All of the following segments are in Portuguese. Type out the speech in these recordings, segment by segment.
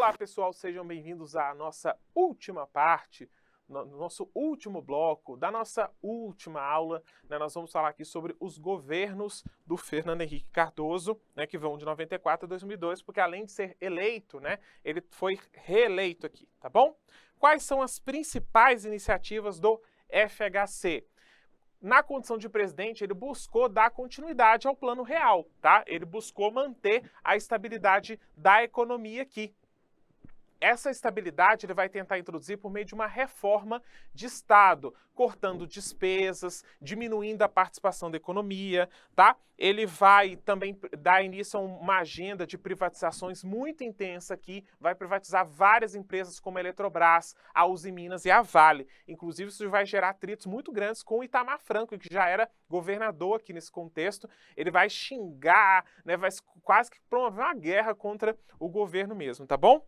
Olá pessoal, sejam bem-vindos à nossa última parte, no nosso último bloco, da nossa última aula. Nós vamos falar aqui sobre os governos do Fernando Henrique Cardoso, que vão de 94 a 2002, porque além de ser eleito, ele foi reeleito aqui, tá bom? Quais são as principais iniciativas do FHC? Na condição de presidente, ele buscou dar continuidade ao Plano Real, tá? Ele buscou manter a estabilidade da economia aqui. Essa estabilidade ele vai tentar introduzir por meio de uma reforma de Estado, cortando despesas, diminuindo a participação da economia, tá? Ele vai também dar início a uma agenda de privatizações muito intensa aqui, vai privatizar várias empresas como a Eletrobras, a Uzi Minas e a Vale. Inclusive, isso vai gerar atritos muito grandes com o Itamar Franco, que já era governador aqui nesse contexto. Ele vai xingar, vai quase que promover uma guerra contra o governo mesmo, tá bom?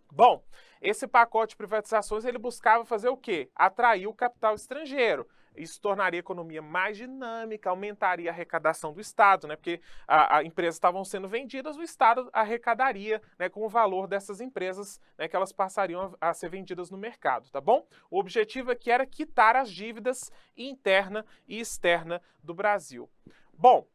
Bom, esse pacote de privatizações ele buscava fazer o quê? Atrair o capital estrangeiro. Isso tornaria a economia mais dinâmica, aumentaria a arrecadação do Estado, porque as empresas estavam sendo vendidas, o Estado arrecadaria com o valor dessas empresas que elas passariam a ser vendidas no mercado, tá bom? O objetivo aqui era quitar as dívidas interna e externa do Brasil. Bom,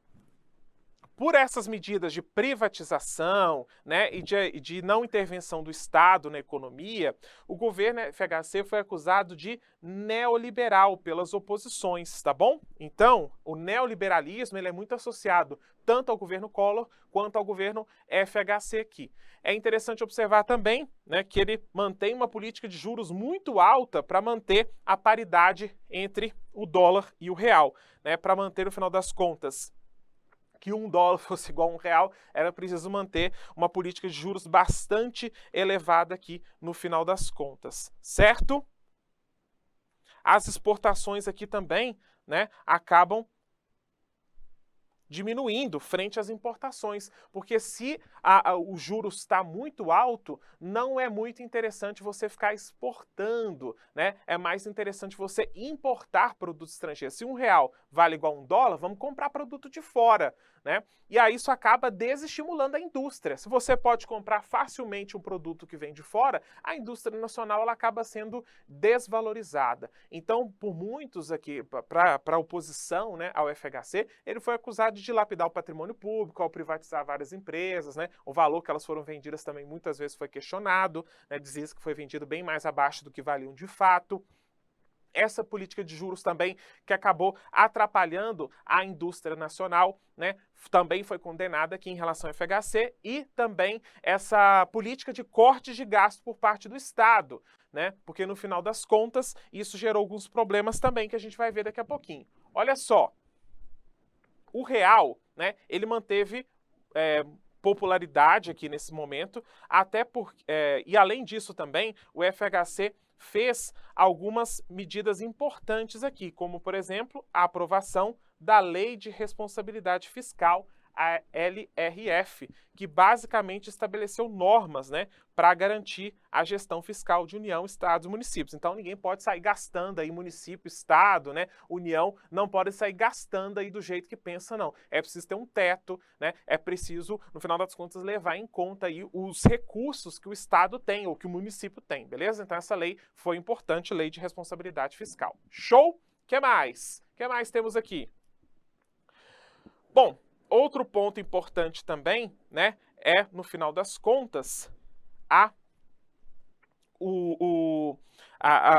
por essas medidas de privatização e de não intervenção do Estado na economia, o governo FHC foi acusado de neoliberal pelas oposições, tá bom? Então, o neoliberalismo ele é muito associado tanto ao governo Collor quanto ao governo FHC aqui. É interessante observar também que ele mantém uma política de juros muito alta para manter a paridade entre o dólar e o real, para manter, no final das contas, que $1 fosse igual a R$1, era preciso manter uma política de juros bastante elevada aqui no final das contas, certo? As exportações aqui também, acabam diminuindo frente às importações, porque se o juros está muito alto, não é muito interessante você ficar exportando, É mais interessante você importar produtos estrangeiros. Se R$1 vale igual a $1, vamos comprar produto de fora, E aí isso acaba desestimulando a indústria. Se você pode comprar facilmente um produto que vem de fora, a indústria nacional ela acaba sendo desvalorizada. Então, por muitos aqui, para a oposição ao FHC, ele foi acusado de dilapidar o patrimônio público ao privatizar várias empresas, O valor que elas foram vendidas também muitas vezes foi questionado, Dizia-se que foi vendido bem mais abaixo do que valiam de fato. Essa política de juros também que acabou atrapalhando a indústria nacional, também foi condenada aqui em relação ao FHC, e também essa política de cortes de gasto por parte do Estado, Porque no final das contas isso gerou alguns problemas também que a gente vai ver daqui a pouquinho. Olha só, o real, ele manteve popularidade aqui nesse momento, até e além disso também, o FHC fez algumas medidas importantes aqui, como, por exemplo, a aprovação da Lei de Responsabilidade Fiscal, a LRF, que basicamente estabeleceu normas, para garantir a gestão fiscal de União, Estados e municípios. Então, ninguém pode sair gastando aí, município, Estado, União, não pode sair gastando aí do jeito que pensa, não. É preciso ter um teto, É preciso, no final das contas, levar em conta aí os recursos que o Estado tem ou que o município tem, beleza? Então, essa lei foi importante, Lei de Responsabilidade Fiscal. Show? O que mais? O que mais temos aqui? Bom, outro ponto importante também, é, no final das contas,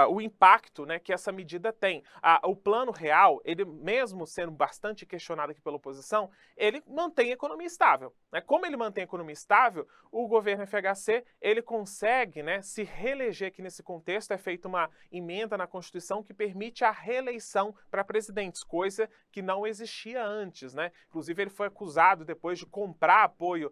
o impacto que essa medida tem. O Plano Real, ele mesmo sendo bastante questionado aqui pela oposição, ele mantém a economia estável. Como ele mantém a economia estável, o governo FHC ele consegue se reeleger aqui nesse contexto. É feita uma emenda na Constituição que permite a reeleição para presidentes, coisa que não existia antes. Inclusive, ele foi acusado depois de comprar apoio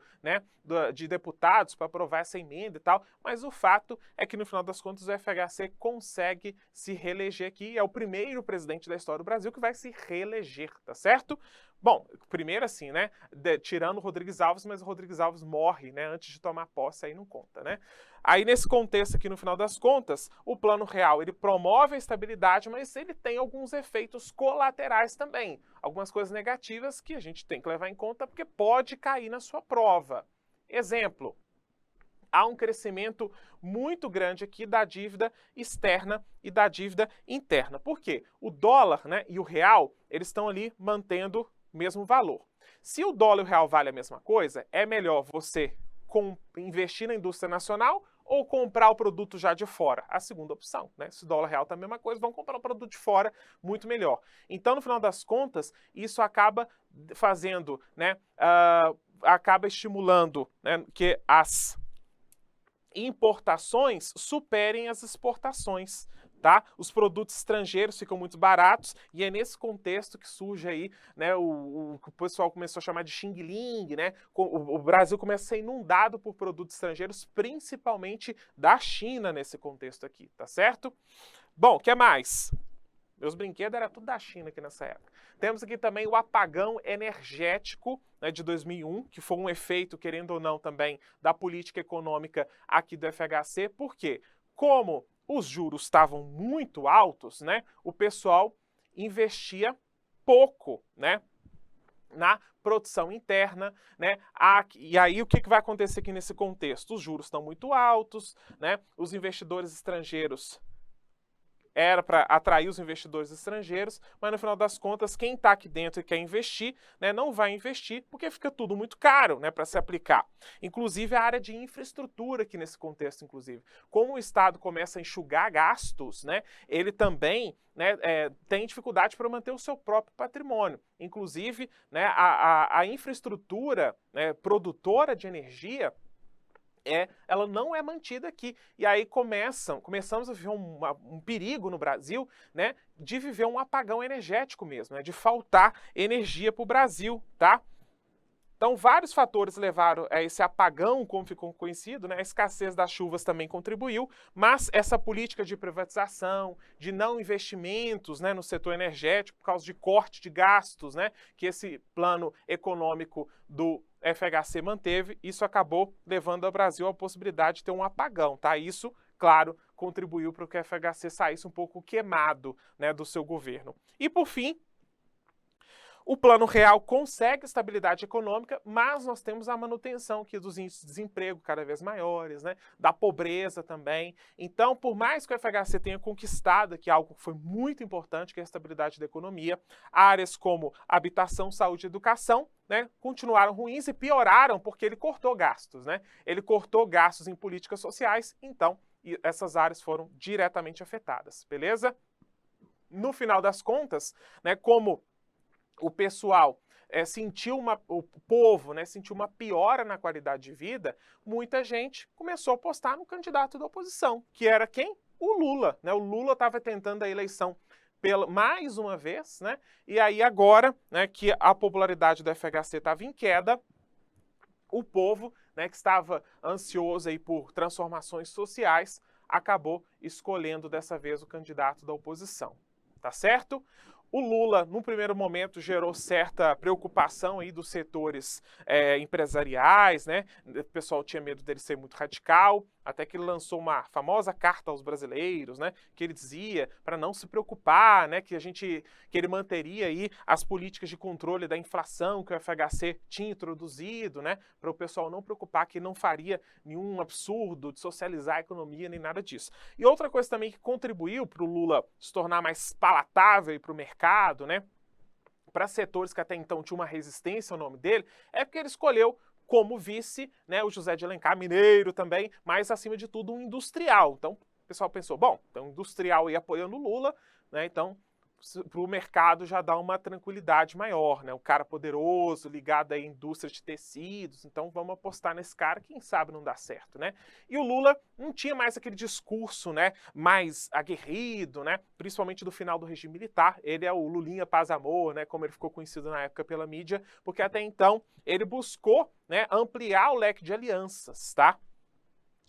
de deputados para aprovar essa emenda e tal, mas o fato é que, no final das contas, o FHC consegue se reeleger aqui, é o primeiro presidente da história do Brasil que vai se reeleger, tá certo? Bom, primeiro assim, tirando o Rodrigues Alves, mas o Rodrigues Alves morre, antes de tomar posse, aí não conta, Aí, nesse contexto aqui, no final das contas, o Plano Real, ele promove a estabilidade, mas ele tem alguns efeitos colaterais também, algumas coisas negativas que a gente tem que levar em conta, porque pode cair na sua prova. Exemplo, há um crescimento muito grande aqui da dívida externa e da dívida interna. Por quê? O dólar, né, e o real, eles estão ali mantendo o mesmo valor. Se o dólar e o real valem a mesma coisa, é melhor você investir na indústria nacional ou comprar o produto já de fora? A segunda opção, né? Se o dólar real tá a mesma coisa, vão comprar o produto de fora muito melhor. Então, no final das contas, isso acaba fazendo, né, acaba estimulando, né, que as importações superem as exportações, tá? Os produtos estrangeiros ficam muito baratos e é nesse contexto que surge aí, né, o pessoal começou a chamar de Xing Ling, né? O Brasil começa a ser inundado por produtos estrangeiros, principalmente da China nesse contexto aqui, tá certo? Bom, o que mais? Meus brinquedos era tudo da China aqui nessa época. Temos aqui também o apagão energético, né, de 2001, que foi um efeito, querendo ou não, também da política econômica aqui do FHC. Por quê? Como os juros estavam muito altos, né, o pessoal investia pouco, né, na produção interna, né? E aí o que vai acontecer aqui nesse contexto? Os juros estão muito altos, né? Os investidores estrangeiros era para atrair os investidores estrangeiros, mas no final das contas, quem está aqui dentro e quer investir, né, não vai investir porque fica tudo muito caro, né, para se aplicar. Inclusive a área de infraestrutura aqui nesse contexto, inclusive. Como o Estado começa a enxugar gastos, né, ele também, né, tem dificuldade para manter o seu próprio patrimônio. Inclusive, né, a infraestrutura, né, produtora de energia, ela não é mantida aqui. E aí começamos a viver um perigo no Brasil, né, de viver um apagão energético mesmo, né, de faltar energia para o Brasil, tá? Então, vários fatores levaram a esse apagão, como ficou conhecido, né? A escassez das chuvas também contribuiu, mas essa política de privatização, de não investimentos, né, no setor energético, por causa de corte de gastos, né, que esse plano econômico do FHC manteve, isso acabou levando ao Brasil a possibilidade de ter um apagão, tá? Isso, claro, contribuiu para que o FHC saísse um pouco queimado, né, do seu governo. E, por fim, o Plano Real consegue estabilidade econômica, mas nós temos a manutenção aqui dos índices de desemprego cada vez maiores, né? Da pobreza também. Então, por mais que o FHC tenha conquistado aqui algo que foi muito importante, que é a estabilidade da economia, áreas como habitação, saúde e educação, né, continuaram ruins e pioraram porque ele cortou gastos, né? Ele cortou gastos em políticas sociais, então essas áreas foram diretamente afetadas, beleza? No final das contas, né, como o pessoal o povo, né, sentiu uma piora na qualidade de vida, muita gente começou a apostar no candidato da oposição, que era quem? O Lula, né? O Lula estava tentando a eleição mais uma vez, né? E aí agora, né, que a popularidade do FHC estava em queda, o povo, né, que estava ansioso aí por transformações sociais, acabou escolhendo dessa vez o candidato da oposição, tá certo? O Lula, no primeiro momento, gerou certa preocupação aí dos setores empresariais, né? O pessoal tinha medo dele ser muito radical, até que ele lançou uma famosa carta aos brasileiros, né? Que ele dizia para não se preocupar, né? Que ele manteria aí as políticas de controle da inflação que o FHC tinha introduzido, né? Para o pessoal não preocupar, que não faria nenhum absurdo de socializar a economia nem nada disso. E outra coisa também que contribuiu para o Lula se tornar mais palatável para o mercado, né? Para setores que até então tinham uma resistência ao nome dele, é porque ele escolheu como vice, né, o José de Alencar, mineiro também, mas acima de tudo um industrial. Então o pessoal pensou, bom, então industrial aí apoiando o Lula, né, então para o mercado já dá uma tranquilidade maior, né, um cara poderoso, ligado à indústria de tecidos, então vamos apostar nesse cara, quem sabe não dá certo, né. E o Lula não tinha mais aquele discurso, né, mais aguerrido, né, principalmente do final do regime militar. Ele é o Lulinha Paz Amor, né, como ele ficou conhecido na época pela mídia, porque até então ele buscou, né, ampliar o leque de alianças, tá?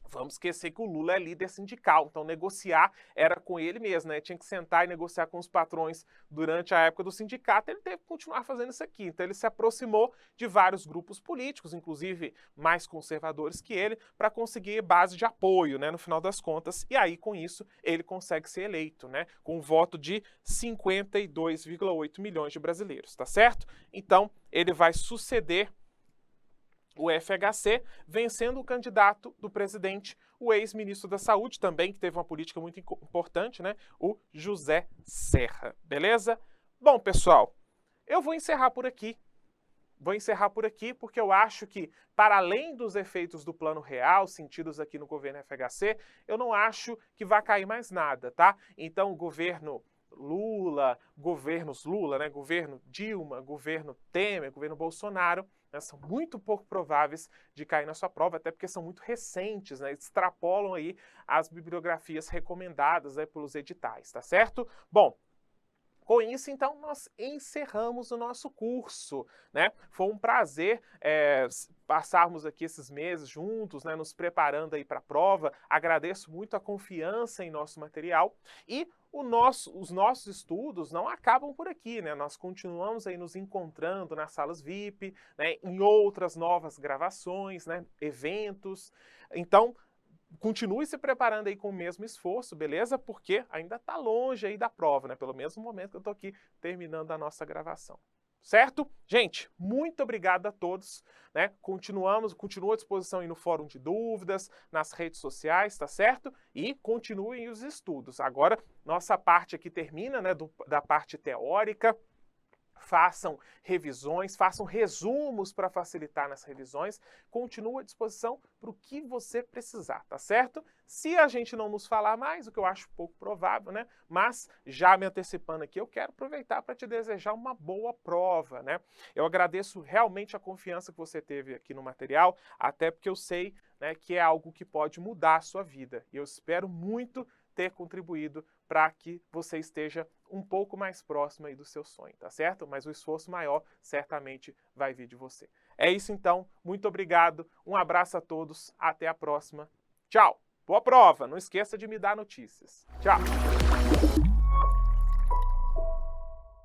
Vamos esquecer que o Lula é líder sindical, então negociar era com ele mesmo, né? Tinha que sentar e negociar com os patrões durante a época do sindicato, ele teve que continuar fazendo isso aqui. Então ele se aproximou de vários grupos políticos, inclusive mais conservadores que ele, para conseguir base de apoio, né, no final das contas. E aí, com isso, ele consegue ser eleito, né, com um voto de 52,8 milhões de brasileiros, tá certo? Então, ele vai suceder o FHC, vencendo o candidato do presidente, o ex-ministro da Saúde, também, que teve uma política muito importante, né? O José Serra, beleza? Bom, pessoal, eu vou encerrar por aqui. Vou encerrar por aqui porque eu acho que, para além dos efeitos do Plano Real, sentidos aqui no governo FHC, eu não acho que vai cair mais nada, tá? Então, o governo Lula, governos Lula, né? Governo Dilma, governo Temer, governo Bolsonaro, né, são muito pouco prováveis de cair na sua prova, até porque são muito recentes, né? Extrapolam aí as bibliografias recomendadas, né, pelos editais, tá certo? Bom, com isso, então, nós encerramos o nosso curso, né? Foi um prazer passarmos aqui esses meses juntos, né? Nos preparando aí para a prova. Agradeço muito a confiança em nosso material e os nossos estudos não acabam por aqui, né? Nós continuamos aí nos encontrando nas salas VIP, né? Em outras novas gravações, né? Eventos. Então, continue se preparando aí com o mesmo esforço, beleza? Porque ainda está longe aí da prova, né? Pelo mesmo momento que eu estou aqui terminando a nossa gravação. Certo? Gente, muito obrigado a todos, né? Continua à disposição aí no fórum de dúvidas, nas redes sociais, tá certo? E continuem os estudos. Agora, nossa parte aqui termina, né? Da parte teórica. Façam revisões, façam resumos para facilitar nas revisões. Continua à disposição para o que você precisar, tá certo? Se a gente não nos falar mais, o que eu acho pouco provável, né? Mas, já me antecipando aqui, eu quero aproveitar para te desejar uma boa prova, né? Eu agradeço realmente a confiança que você teve aqui no material, até porque eu sei, né, que é algo que pode mudar a sua vida. E eu espero muito ter contribuído para que você esteja um pouco mais próximo aí do seu sonho, tá certo? Mas o esforço maior certamente vai vir de você. É isso então, muito obrigado, um abraço a todos, até a próxima. Tchau! Boa prova, não esqueça de me dar notícias. Tchau!